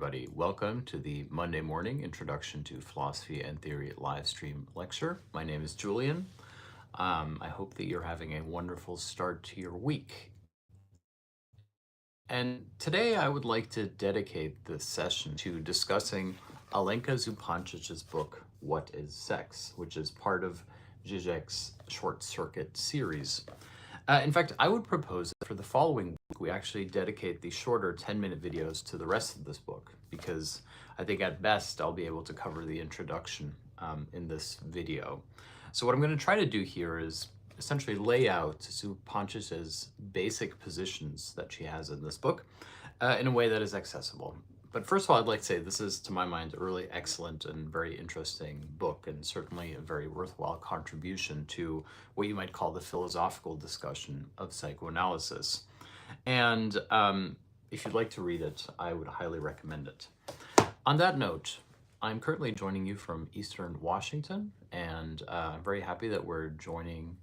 everybody. Welcome to the Monday morning Introduction to Philosophy and Theory live stream lecture. My name is Julian. I hope that you're having a wonderful start to your week. And today I would like to dedicate this session to discussing Alenka Zupančič's book, What is Sex?, which is part of Zizek's Short Circuit series. In fact, I would propose that for the following week, we actually dedicate the shorter 10-minute videos to the rest of this book, because I think at best I'll be able to cover the introduction in this video. So what I'm going to try to do here is essentially lay out Zupančič's basic positions that she has in this book in a way that is accessible. But first of all, I'd like to say this is, to my mind, a really excellent and very interesting book, and certainly a very worthwhile contribution to what you might call the philosophical discussion of psychoanalysis. And if you'd like to read it, I would highly recommend it. On that note, I'm currently joining you from Eastern Washington, and I'm very happy that we're joining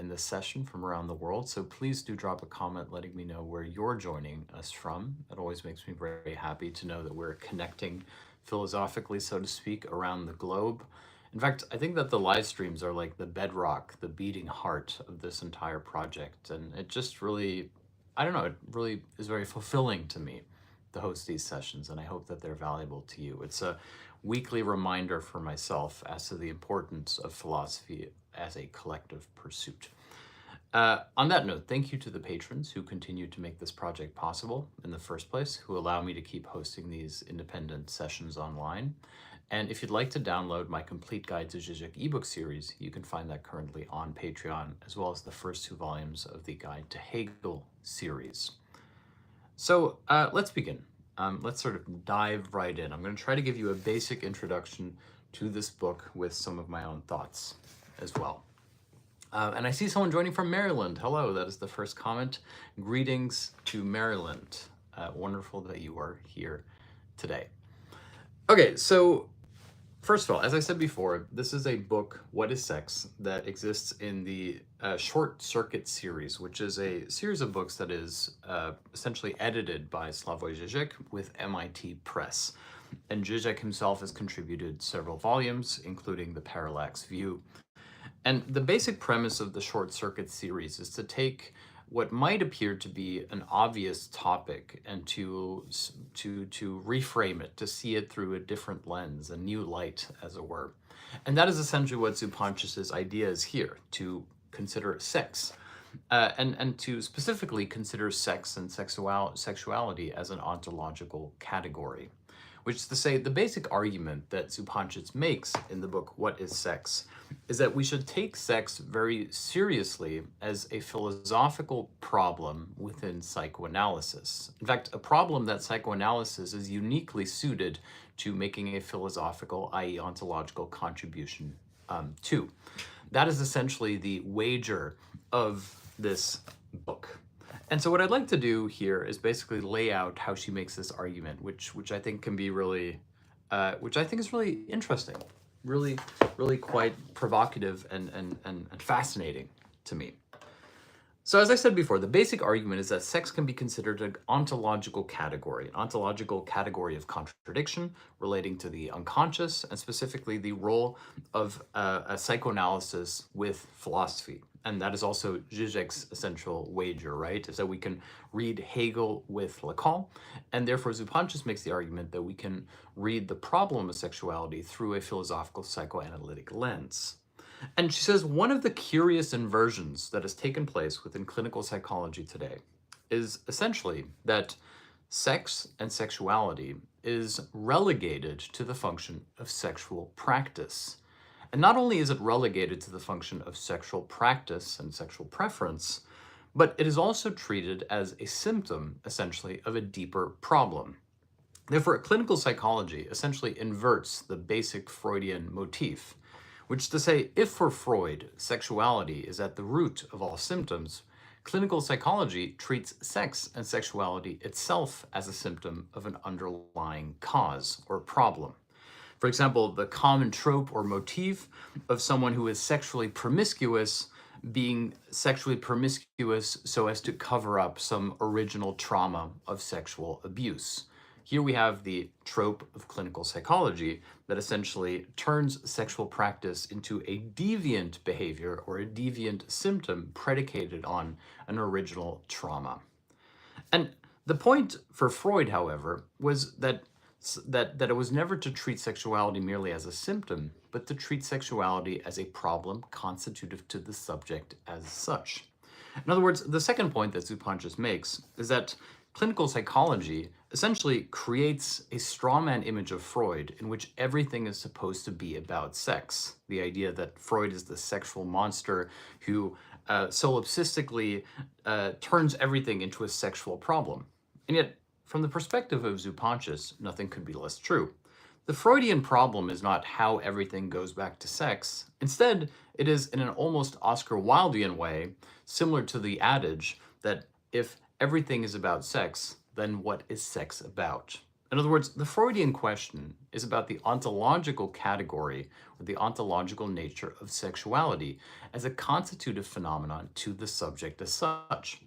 in this session from around the world. So please do drop a comment letting me know where you're joining us from. It always makes me very happy to know that we're connecting philosophically, so to speak, around the globe. In fact, I think that the live streams are like the bedrock, the beating heart of this entire project. And it just really, I don't know, it really is very fulfilling to me to host these sessions, and I hope that they're valuable to you. It's a weekly reminder for myself as to the importance of philosophy as a collective pursuit. On that note, thank you to the patrons who continue to make this project possible in the first place, who allow me to keep hosting these independent sessions online. And if you'd like to download my complete guide to Zizek ebook series, you can find that currently on Patreon, as well as the first 2 volumes of the Guide to Hegel series. So let's begin. Let's sort of dive right in. I'm going to try to give you a basic introduction to this book with some of my own thoughts as well. And I see someone joining from Maryland. Hello, that is the first comment. Greetings to Maryland. Wonderful that you are here today. Okay, so first of all, as I said before, this is a book, What is Sex?, that exists in the Short Circuit series, which is a series of books that is essentially edited by Slavoj Žižek with MIT Press. And Žižek himself has contributed several volumes, including The Parallax View. And the basic premise of the Short Circuit series is to take what might appear to be an obvious topic and to reframe it, to see it through a different lens, a new light, as it were. And that is essentially what Zupančič's idea is here, to consider sex, and to specifically consider sex and sexuality as an ontological category. Which is to say, the basic argument that Zupančič makes in the book, What is Sex?, is that we should take sex very seriously as a philosophical problem within psychoanalysis. In fact, a problem that psychoanalysis is uniquely suited to making a philosophical, i.e. ontological contribution to. That is essentially the wager of this book. And so what I'd like to do here is basically lay out how she makes this argument, which I think can be really, which I think is really interesting, really quite provocative and fascinating to me. So as I said before, the basic argument is that sex can be considered an ontological category of contradiction relating to the unconscious, and specifically the role of a psychoanalysis with philosophy. And that is also Zizek's essential wager, right? Is that we can read Hegel with Lacan, and therefore Zupančič makes the argument that we can read the problem of sexuality through a philosophical psychoanalytic lens. And she says one of the curious inversions that has taken place within clinical psychology today is essentially that sex and sexuality is relegated to the function of sexual practice. And not only is it relegated to the function of sexual practice and sexual preference, but it is also treated as a symptom, essentially, of a deeper problem. Therefore, clinical psychology essentially inverts the basic Freudian motif, which is to say, if for Freud, sexuality is at the root of all symptoms, clinical psychology treats sex and sexuality itself as a symptom of an underlying cause or problem. For example, the common trope or motif of someone who is sexually promiscuous being sexually promiscuous so as to cover up some original trauma of sexual abuse. Here we have the trope of clinical psychology that essentially turns sexual practice into a deviant behavior or a deviant symptom predicated on an original trauma. And the point for Freud, however, was that it was never to treat sexuality merely as a symptom, but to treat sexuality as a problem constitutive to the subject as such. In other words, the second point that Zupančič makes is that clinical psychology essentially creates a strawman image of Freud in which everything is supposed to be about sex. The idea that Freud is the sexual monster who solipsistically turns everything into a sexual problem. And yet, from the perspective of Zupančič, nothing could be less true. The Freudian problem is not how everything goes back to sex. Instead, it is in an almost Oscar Wildean way, similar to the adage that if everything is about sex, then what is sex about? In other words, the Freudian question is about the ontological category or the ontological nature of sexuality as a constitutive phenomenon to the subject as such.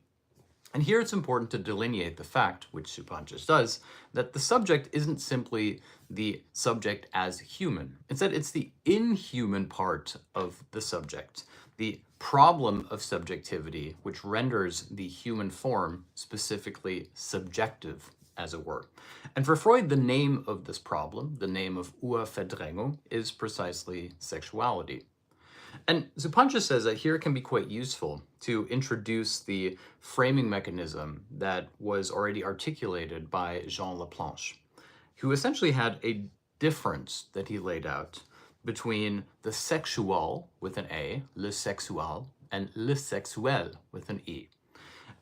And here it's important to delineate the fact, which Zupančič does, that the subject isn't simply the subject as human. Instead, it's the inhuman part of the subject, the problem of subjectivity, which renders the human form specifically subjective, as it were. And for Freud, the name of this problem, the name of Urverdrängung, is precisely sexuality. And Zupančič says that here it can be quite useful to introduce the framing mechanism that was already articulated by Jean Laplanche, who essentially had a difference that he laid out between the sexual with an A, le sexual, and le sexuel with an E.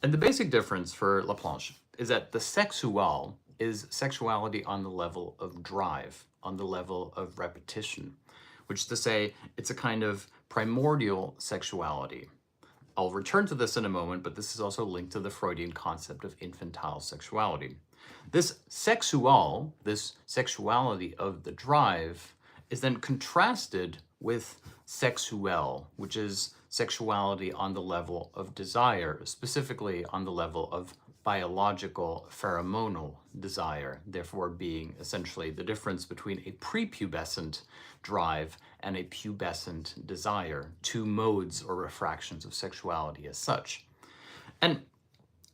And the basic difference for Laplanche is that the sexual is sexuality on the level of drive, on the level of repetition, which is to say it's a kind of primordial sexuality. I'll return to this in a moment, but this is also linked to the Freudian concept of infantile sexuality. This sexual, this sexuality of the drive, is then contrasted with sexuel, which is sexuality on the level of desire, specifically on the level of biological pheromonal desire, therefore being essentially the difference between a prepubescent drive and a pubescent desire, two modes or refractions of sexuality as such. And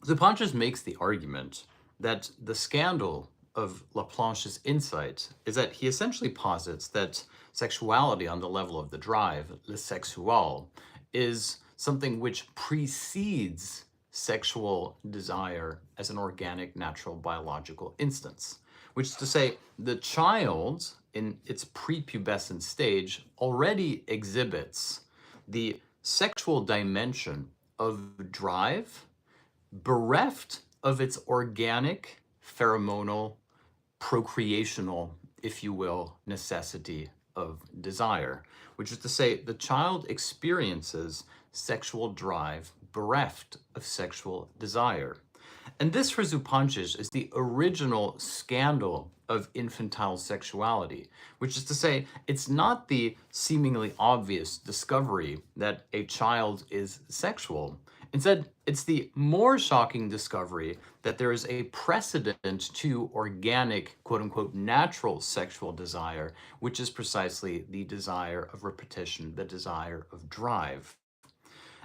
Zupančič makes the argument that the scandal of Laplanche's insight is that he essentially posits that sexuality on the level of the drive, le sexual, is something which precedes sexual desire as an organic, natural, biological instance, which is to say the child in its prepubescent stage already exhibits the sexual dimension of drive bereft of its organic, pheromonal, procreational, if you will, necessity of desire, which is to say the child experiences sexual drive bereft of sexual desire. And this for Zupančič is the original scandal of infantile sexuality, which is to say it's not the seemingly obvious discovery that a child is sexual. Instead, it's the more shocking discovery that there is a precedent to organic, quote-unquote, natural sexual desire, which is precisely the desire of repetition, the desire of drive.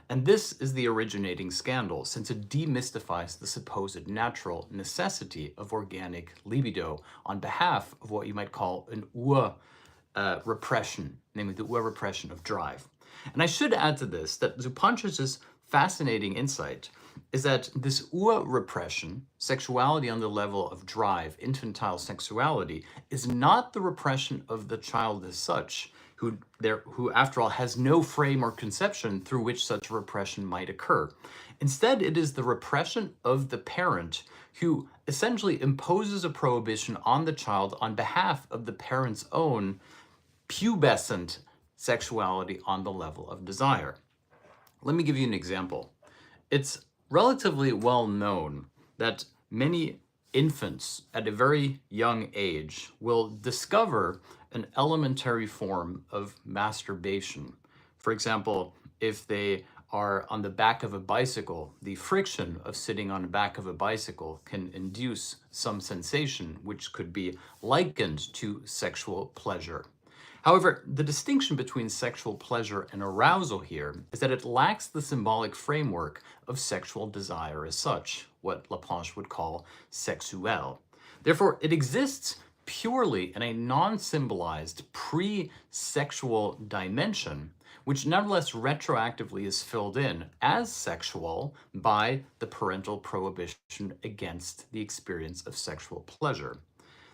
And this is the originating scandal, since it demystifies the supposed natural necessity of organic libido on behalf of what you might call an repression, namely the repression of drive. And I should add to this that Zupančič's fascinating insight is that this repression, sexuality on the level of drive, infantile sexuality, is not the repression of the child as such, who after all has no frame or conception through which such repression might occur. Instead, it is the repression of the parent who essentially imposes a prohibition on the child on behalf of the parent's own pubescent sexuality on the level of desire. Let me give you an example. It's relatively well known that many infants at a very young age will discover an elementary form of masturbation. For example, if they are on the back of a bicycle, the friction of sitting on the back of a bicycle can induce some sensation which could be likened to sexual pleasure. However, the distinction between sexual pleasure and arousal here is that it lacks the symbolic framework of sexual desire as such, what Laplanche would call sexuel. Therefore, it exists purely in a non-symbolized pre-sexual dimension, which nevertheless retroactively is filled in as sexual by the parental prohibition against the experience of sexual pleasure.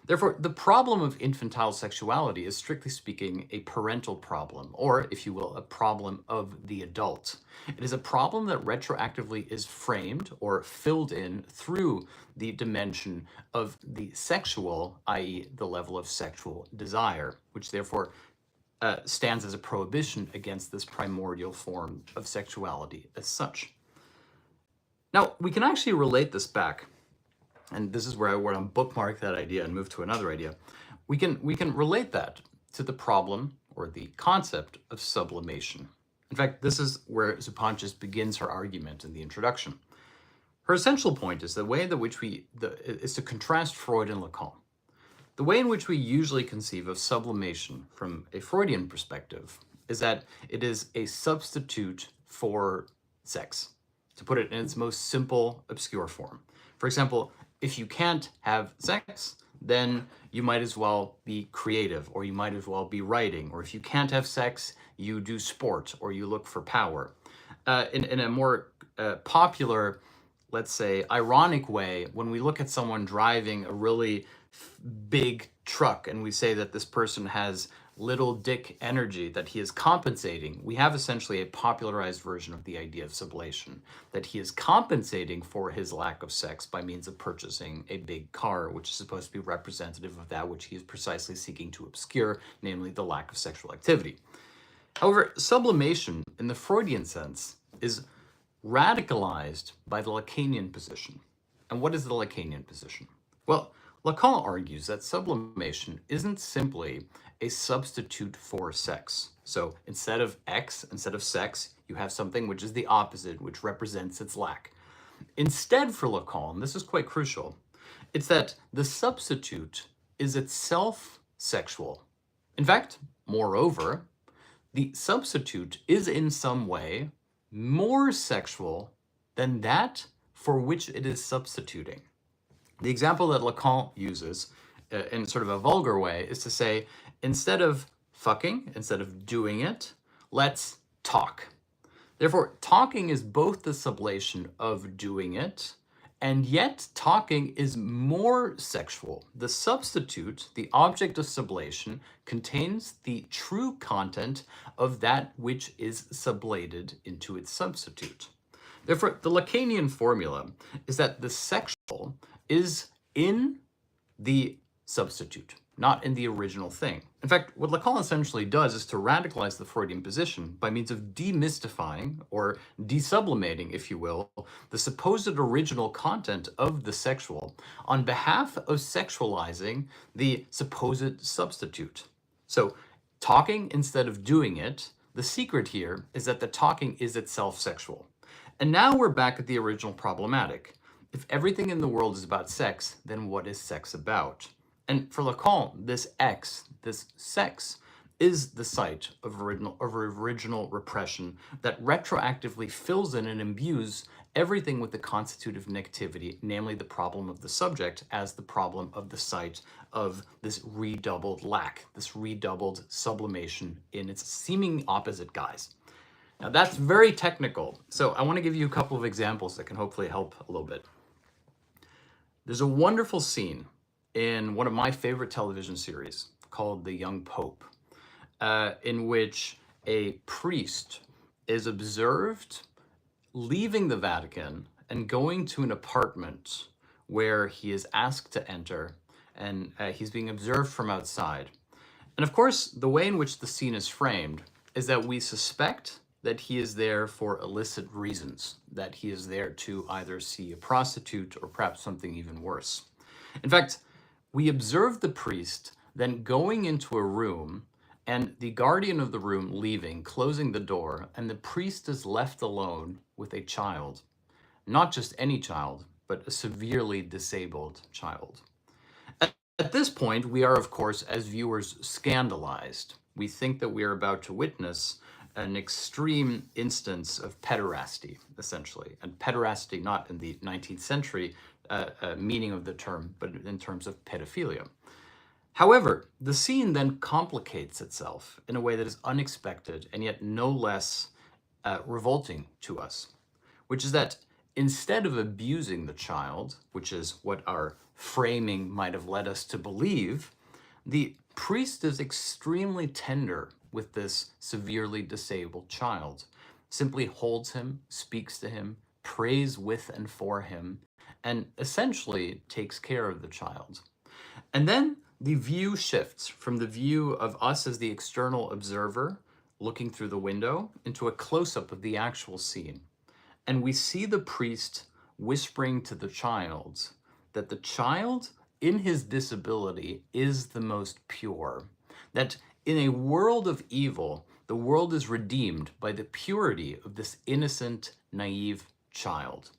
Therefore, the problem of infantile sexuality is strictly speaking a parental problem, or, if you will, a problem of the adult. It is a problem that retroactively is framed or filled in through the dimension of the sexual, i.e. the level of sexual desire, which therefore stands as a prohibition against this primordial form of sexuality as such. Now, we can actually relate this back, and this is where I want to bookmark that idea and move to another idea. We can relate that to the problem or the concept of sublimation. In fact, this is where Zupančič begins her argument in the introduction. Her essential point is the way in which is to contrast Freud and Lacan. The way in which we usually conceive of sublimation from a Freudian perspective is that it is a substitute for sex, to put it in its most simple, obscure form. For example, if you can't have sex, then you might as well be creative, or you might as well be writing, or if you can't have sex, you do sport, or you look for power. In a more popular, let's say, ironic way, when we look at someone driving a really big truck and we say that this person has little dick energy, that he is compensating, we have essentially a popularized version of the idea of sublation, that he is compensating for his lack of sex by means of purchasing a big car, which is supposed to be representative of that which he is precisely seeking to obscure, namely the lack of sexual activity. However, sublimation, in the Freudian sense, is radicalized by the Lacanian position. And what is the Lacanian position? Well, Lacan argues that sublimation isn't simply a substitute for sex. So instead of sex, you have something which is the opposite, which represents its lack. Instead, for Lacan, this is quite crucial, it's that the substitute is itself sexual. In fact, moreover, the substitute is in some way more sexual than that for which it is substituting. The example that Lacan uses in sort of a vulgar way is to say, instead of fucking, instead of doing it, let's talk. Therefore, talking is both the sublation of doing it, and yet talking is more sexual. The substitute, the object of sublation, contains the true content of that which is sublated into its substitute. Therefore, the Lacanian formula is that the sexual is in the substitute, not in the original thing. In fact, what Lacan essentially does is to radicalize the Freudian position by means of demystifying or desublimating, if you will, the supposed original content of the sexual on behalf of sexualizing the supposed substitute. So, talking instead of doing it, the secret here is that the talking is itself sexual. And now we're back at the original problematic. If everything in the world is about sex, then what is sex about? And for Lacan, this sex, is the site of original repression that retroactively fills in and imbues everything with the constitutive negativity, namely the problem of the subject as the problem of the site of this redoubled lack, this redoubled sublimation in its seeming opposite guise. Now that's very technical, so I want to give you a couple of examples that can hopefully help a little bit. There's a wonderful scene in one of my favorite television series called The Young Pope, in which a priest is observed leaving the Vatican and going to an apartment where he is asked to enter, and he's being observed from outside. And of course, the way in which the scene is framed is that we suspect that he is there for illicit reasons, that he is there to either see a prostitute or perhaps something even worse. In fact, we observe the priest then going into a room and the guardian of the room leaving, closing the door, and the priest is left alone with a child. Not just any child, but a severely disabled child. At this point, we are, of course, as viewers, scandalized. We think that we are about to witness an extreme instance of pederasty, essentially. And pederasty not in the 19th century meaning of the term, but in terms of pedophilia. However, the scene then complicates itself in a way that is unexpected and yet no less revolting to us, which is that instead of abusing the child, which is what our framing might have led us to believe, the priest is extremely tender with this severely disabled child, simply holds him, speaks to him, prays with and for him, and essentially takes care of the child. And then the view shifts from the view of us as the external observer looking through the window into a close-up of the actual scene. And we see the priest whispering to the child that the child, in his disability, is the most pure. That in a world of evil, the world is redeemed by the purity of this innocent, naive child.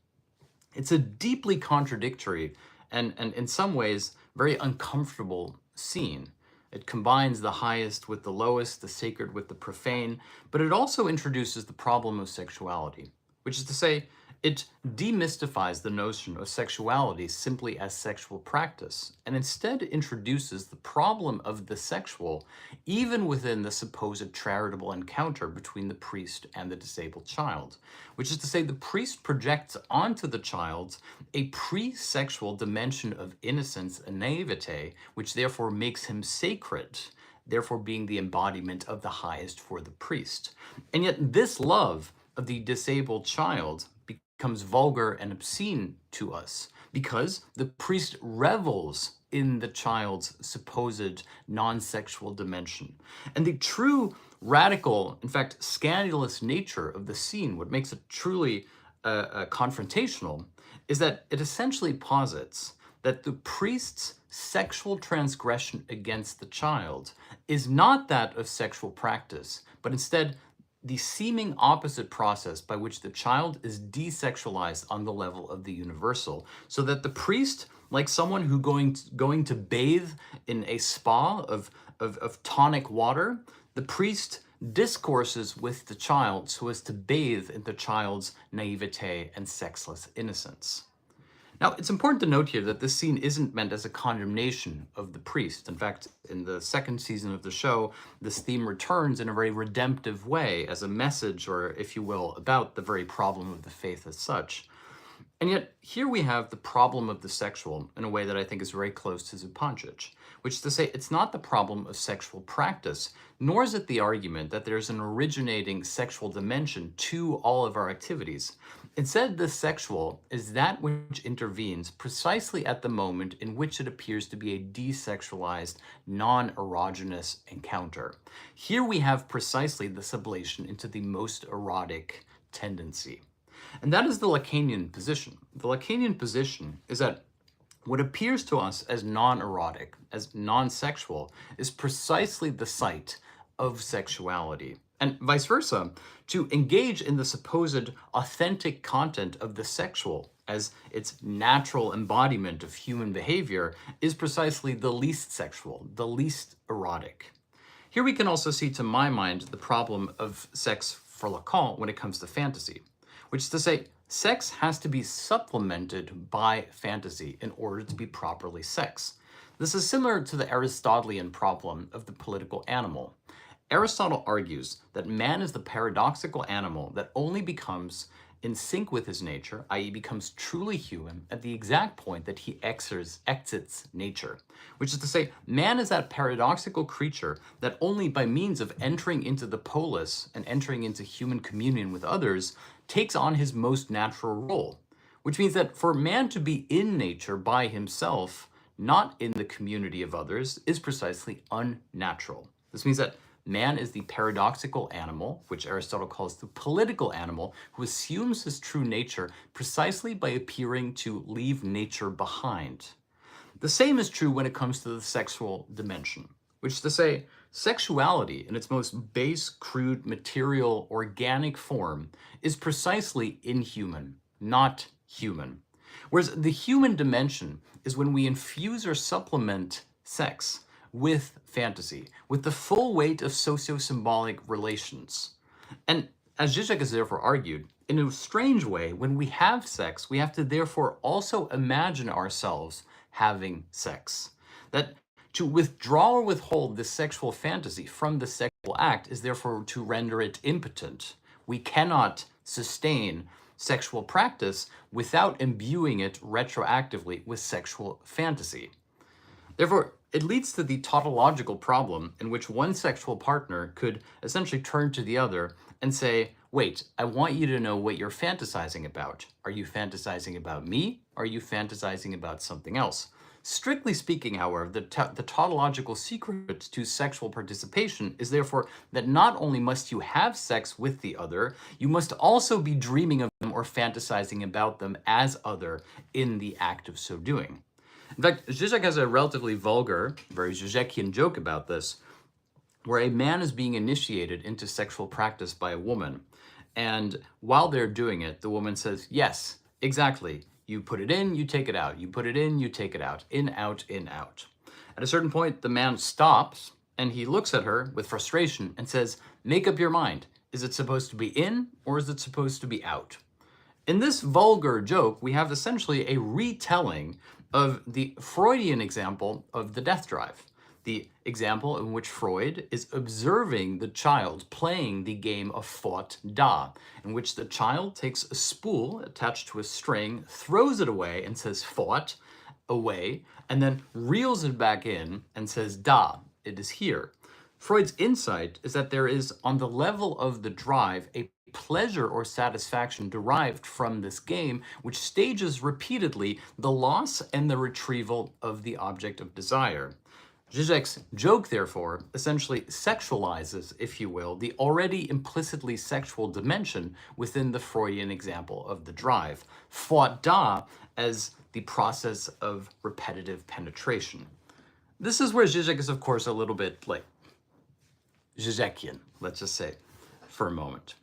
It's a deeply contradictory and in some ways very uncomfortable scene. It combines the highest with the lowest, the sacred with the profane, but it also introduces the problem of sexuality, which is to say, it demystifies the notion of sexuality simply as sexual practice, and instead introduces the problem of the sexual even within the supposed charitable encounter between the priest and the disabled child, which is to say the priest projects onto the child a pre-sexual dimension of innocence and naivete, which therefore makes him sacred, therefore being the embodiment of the highest for the priest. And yet this love of the disabled child becomes vulgar and obscene to us because the priest revels in the child's supposed non-sexual dimension. And the true radical, in fact, scandalous nature of the scene, what makes it truly confrontational, is that it essentially posits that the priest's sexual transgression against the child is not that of sexual practice, but instead the seeming opposite process by which the child is desexualized on the level of the universal, so that the priest, like someone who going to bathe in a spa of tonic water, the priest discourses with the child so as to bathe in the child's naivete and sexless innocence. Now, it's important to note here that this scene isn't meant as a condemnation of the priest. In fact, in the second season of the show, this theme returns in a very redemptive way as a message, or if you will, about the very problem of the faith as such. And yet, here we have the problem of the sexual in a way that I think is very close to Zupančič, which is to say it's not the problem of sexual practice, nor is it the argument that there's an originating sexual dimension to all of our activities. Instead, the sexual is that which intervenes precisely at the moment in which it appears to be a desexualized, non-erogenous encounter. Here we have precisely the sublation into the most erotic tendency. And that is the Lacanian position. The Lacanian position is that what appears to us as non-erotic, as non-sexual, is precisely the site of sexuality. And vice versa, to engage in the supposed authentic content of the sexual as its natural embodiment of human behavior is precisely the least sexual, the least erotic. Here we can also see, to my mind, the problem of sex for Lacan when it comes to fantasy, which is to say, sex has to be supplemented by fantasy in order to be properly sex. This is similar to the Aristotelian problem of the political animal. Aristotle argues that man is the paradoxical animal that only becomes in sync with his nature, i.e. becomes truly human, at the exact point that he exits nature. Which is to say, man is that paradoxical creature that only by means of entering into the polis and entering into human communion with others takes on his most natural role. Which means that for man to be in nature by himself, not in the community of others, is precisely unnatural. This means that man is the paradoxical animal, which Aristotle calls the political animal, who assumes his true nature precisely by appearing to leave nature behind. The same is true when it comes to the sexual dimension, which is to say, Sexuality, in its most base, crude, material, organic form, is precisely inhuman, not human. Whereas the human dimension is when we infuse or supplement sex with fantasy, with the full weight of socio-symbolic relations. And as Zizek has therefore argued, in a strange way, when we have sex, we have to therefore also imagine ourselves having sex. That to withdraw or withhold this sexual fantasy from the sexual act is therefore to render it impotent. We cannot sustain sexual practice without imbuing it retroactively with sexual fantasy. Therefore, it leads to the tautological problem in which one sexual partner could essentially turn to the other and say, wait, I want you to know what you're fantasizing about. Are you fantasizing about me? Or are you fantasizing about something else? Strictly speaking, however, the tautological secret to sexual participation is therefore that not only must you have sex with the other, you must also be dreaming of them or fantasizing about them as other in the act of so doing. In fact, Zizek has a relatively vulgar, very Zizekian joke about this, where a man is being initiated into sexual practice by a woman. And while they're doing it, the woman says, yes, exactly. You put it in, you take it out. You put it in, you take it out. In, out, in, out. At a certain point, the man stops and he looks at her with frustration and says, make up your mind. Is it supposed to be in or is it supposed to be out? In this vulgar joke, we have essentially a retelling of the Freudian example of the death drive. The example in which Freud is observing the child playing the game of Fort Da, in which the child takes a spool attached to a string, throws it away and says Fort, away, and then reels it back in and says Da, it is here. Freud's insight is that there is, on the level of the drive, a pleasure or satisfaction derived from this game, which stages repeatedly the loss and the retrieval of the object of desire. Zizek's joke, therefore, essentially sexualizes, if you will, the already implicitly sexual dimension within the Freudian example of the drive, fought da as the process of repetitive penetration. This is where Zizek is, of course, a little bit like Zizekian, let's just say, for a moment.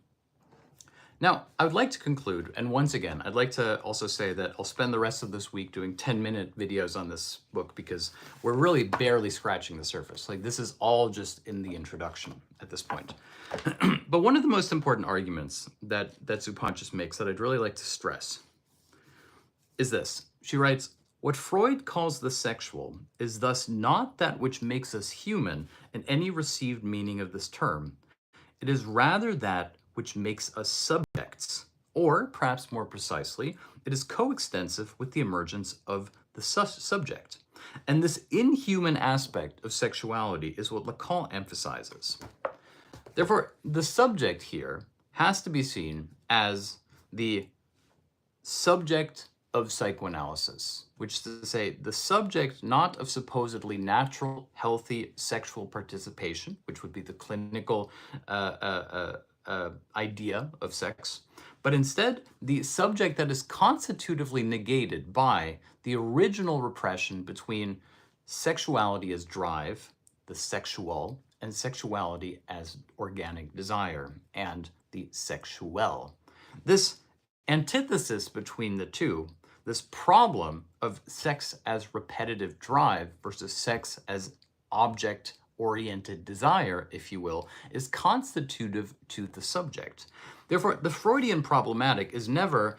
Now, I would like to conclude, and once again, I'd like to also say that I'll spend the rest of this week doing 10-minute videos on this book because we're really barely scratching the surface. Like, this is all just in the introduction at this point. But one of the most important arguments that Zupančič makes that I'd really like to stress is this. She writes, what Freud calls the sexual is thus not that which makes us human in any received meaning of this term. It is rather that which makes us subjects, or perhaps more precisely, it is coextensive with the emergence of the subject. And this inhuman aspect of sexuality is what Lacan emphasizes. Therefore, the subject here has to be seen as the subject of psychoanalysis, which is to say the subject not of supposedly natural, healthy sexual participation, which would be the clinical idea of sex, but instead the subject that is constitutively negated by the original repression between sexuality as drive, the sexual, and sexuality as organic desire, and the sexual. This antithesis between the two, this problem of sex as repetitive drive versus sex as object-oriented desire, if you will, is constitutive to the subject. Therefore, the Freudian problematic is never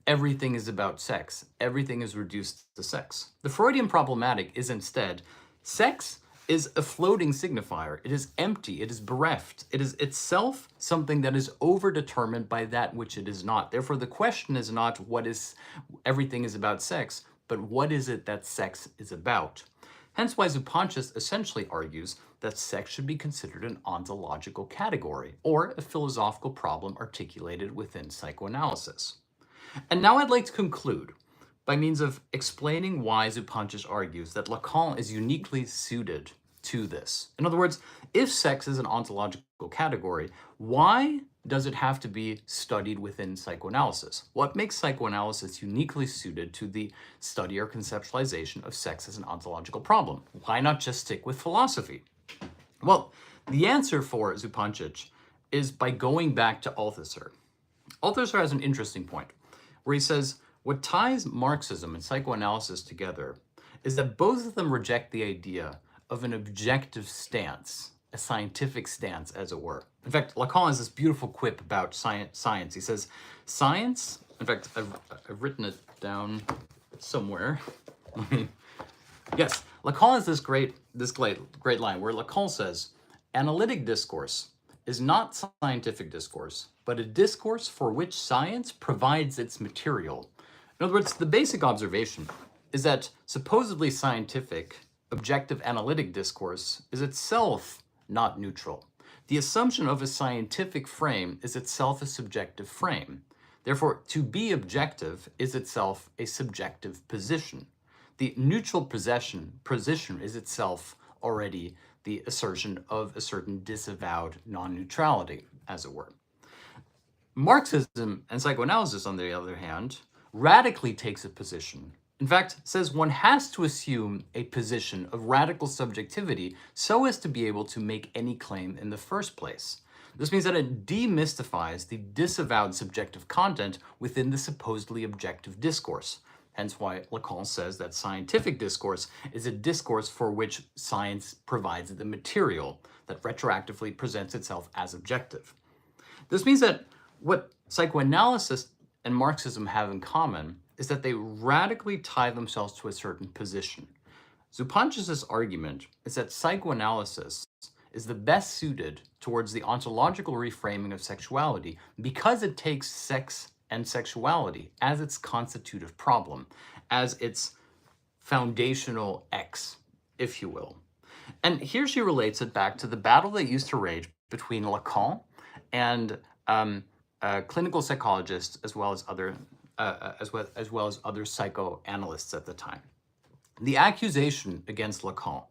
everything is about sex, everything is reduced to sex. The Freudian problematic is instead sex is a floating signifier. It is empty, it is bereft, it is itself something that is overdetermined by that which it is not. Therefore, the question is not what is everything is about sex, but what is it that sex is about? Hence why Zupančič essentially argues that sex should be considered an ontological category, or a philosophical problem articulated within psychoanalysis. And now I'd like to conclude by means of explaining why Zupančič argues that Lacan is uniquely suited to this. In other words, if sex is an ontological category, why does it have to be studied within psychoanalysis? What makes psychoanalysis uniquely suited to the study or conceptualization of sex as an ontological problem? Why not just stick with philosophy? Well, the answer for Zupančič is by going back to Althusser. Althusser has an interesting point where he says what ties Marxism and psychoanalysis together is that both of them reject the idea of an objective stance, a scientific stance, as it were. In fact, Lacan has this beautiful quip about science. He says, science, in fact, I've written it down somewhere. Yes, Lacan has this great line where Lacan says, analytic discourse is not scientific discourse, but a discourse for which science provides its material. In other words, the basic observation is that supposedly scientific, objective analytic discourse is itself not neutral. The assumption of a scientific frame is itself a subjective frame. Therefore, to be objective is itself a subjective position. The neutral position is itself already the assertion of a certain disavowed non-neutrality, as it were. Marxism and psychoanalysis, on the other hand, radically takes a position. In fact, says one has to assume a position of radical subjectivity so as to be able to make any claim in the first place. This means that it demystifies the disavowed subjective content within the supposedly objective discourse. Hence why Lacan says that scientific discourse is a discourse for which science provides the material that retroactively presents itself as objective. This means that what psychoanalysis and Marxism have in common is that they radically tie themselves to a certain position. Zupančič's argument is that psychoanalysis is the best suited towards the ontological reframing of sexuality because it takes sex and sexuality as its constitutive problem, as its foundational X, if you will. And here she relates it back to the battle that used to rage between Lacan and clinical psychologists, as well as other psychoanalysts at the time. The accusation against Lacan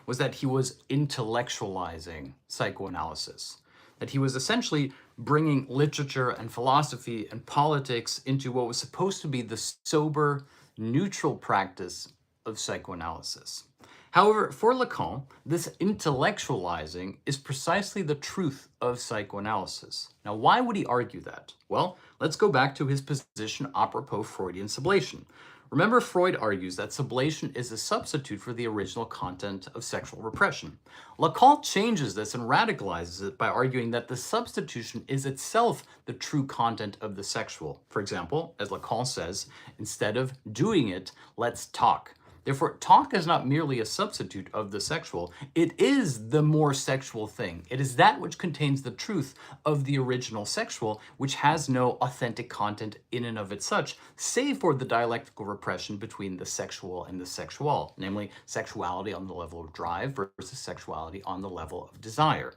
was that he was intellectualizing psychoanalysis, that he was essentially bringing literature and philosophy and politics into what was supposed to be the sober, neutral practice of psychoanalysis. However, for Lacan, this intellectualizing is precisely the truth of psychoanalysis. Now, why would he argue that? Well, let's go back to his position apropos Freudian sublation. Remember, Freud argues that sublation is a substitute for the original content of sexual repression. Lacan changes this and radicalizes it by arguing that the substitution is itself the true content of the sexual. For example, as Lacan says, instead of doing it, let's talk. Therefore, talk is not merely a substitute of the sexual, it is the more sexual thing. It is that which contains the truth of the original sexual, which has no authentic content in and of its such, save for the dialectical repression between the sexual and the sexual, namely sexuality on the level of drive versus sexuality on the level of desire.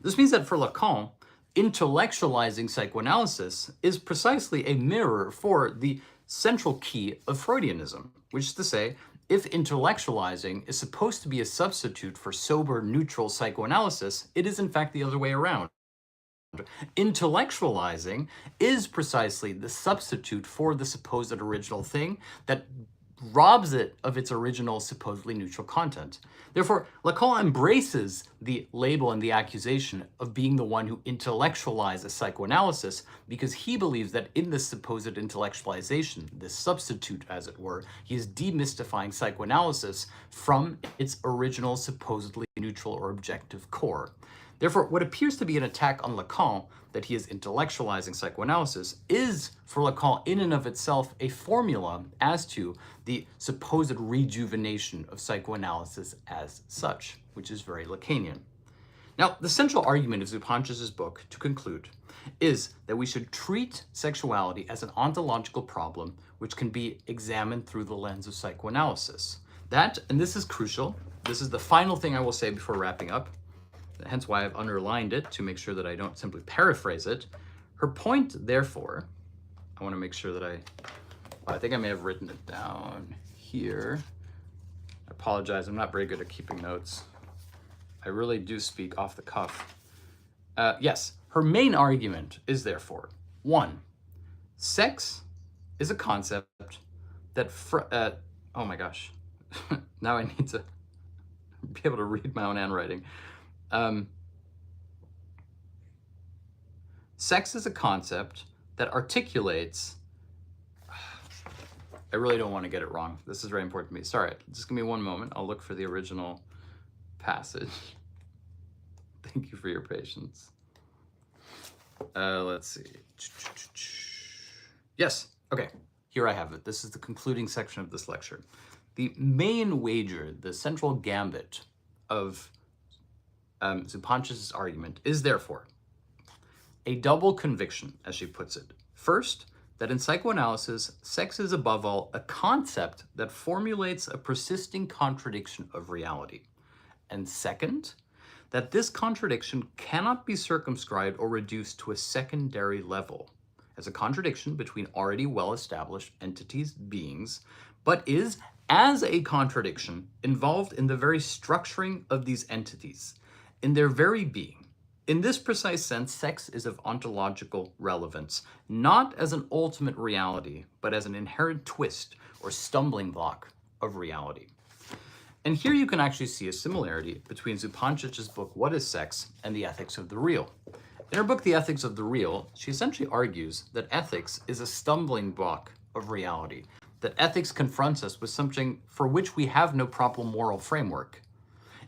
This means that for Lacan, intellectualizing psychoanalysis is precisely a mirror for the central key of Freudianism, which is to say, if intellectualizing is supposed to be a substitute for sober, neutral psychoanalysis, it is in fact the other way around. Intellectualizing is precisely the substitute for the supposed original thing that robs it of its original supposedly neutral content. Therefore, Lacan embraces the label and the accusation of being the one who intellectualizes psychoanalysis because he believes that in this supposed intellectualization, this substitute as it were, he is demystifying psychoanalysis from its original supposedly neutral or objective core. Therefore, what appears to be an attack on Lacan, that he is intellectualizing psychoanalysis, is for Lacan in and of itself a formula as to the supposed rejuvenation of psychoanalysis as such, which is very Lacanian. Now, the central argument of Zupančič's book, to conclude, is that we should treat sexuality as an ontological problem which can be examined through the lens of psychoanalysis. That, and this is crucial, this is the final thing I will say before wrapping up, hence why I've underlined it to make sure that I don't simply paraphrase it. Her point, therefore, I want to make sure that I think I may have written it down here. I apologize, I'm not very good at keeping notes. I really do speak off the cuff. Yes, her main argument is therefore, 1, sex is a concept that, oh my gosh, now I need to be able to read my own handwriting. Sex is a concept that articulates, I really don't want to get it wrong. This is very important to me. Sorry, just give me one moment. I'll look for the original passage. Thank you for your patience. Let's see. Yes, okay, here I have it. This is the concluding section of this lecture. The main wager, the central gambit of Zupančič's argument is therefore a double conviction, as she puts it. First, that in psychoanalysis, sex is above all a concept that formulates a persisting contradiction of reality. And second, that this contradiction cannot be circumscribed or reduced to a secondary level, as a contradiction between already well-established entities, beings, but is, as a contradiction, involved in the very structuring of these entities, in their very being. In this precise sense, sex is of ontological relevance, not as an ultimate reality, but as an inherent twist or stumbling block of reality. And here you can actually see a similarity between Zupančič's book, What is Sex, and The Ethics of the Real. In her book, The Ethics of the Real, she essentially argues that ethics is a stumbling block of reality, that ethics confronts us with something for which we have no proper moral framework.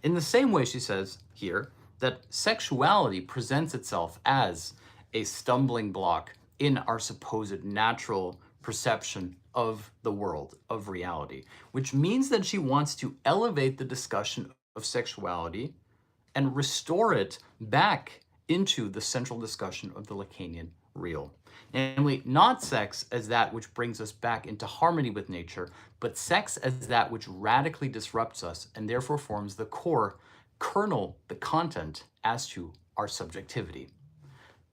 In the same way, she says here, that sexuality presents itself as a stumbling block in our supposed natural perception of the world, of reality, which means that she wants to elevate the discussion of sexuality and restore it back into the central discussion of the Lacanian real. Namely, not sex as that which brings us back into harmony with nature, but sex as that which radically disrupts us and therefore forms the core kernel, the content, as to our subjectivity.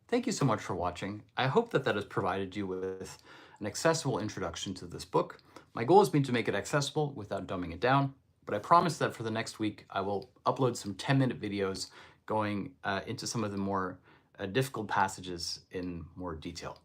Thank you so much for watching. I hope that that has provided you with an accessible introduction to this book. My goal has been to make it accessible without dumbing it down, but I promise that for the next week, I will upload some 10-minute videos going into some of the more difficult passages in more detail.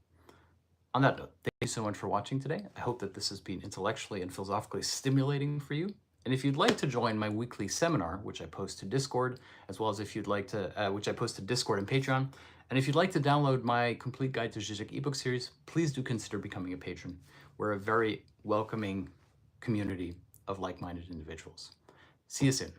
On that note, thank you so much for watching today. I hope that this has been intellectually and philosophically stimulating for you. And if you'd like to join my weekly seminar, which I post to Discord, as well as if you'd like to, which I post to Discord and Patreon, and if you'd like to download my complete guide to Zizek ebook series, please do consider becoming a patron. We're a very welcoming community of like-minded individuals. See you soon.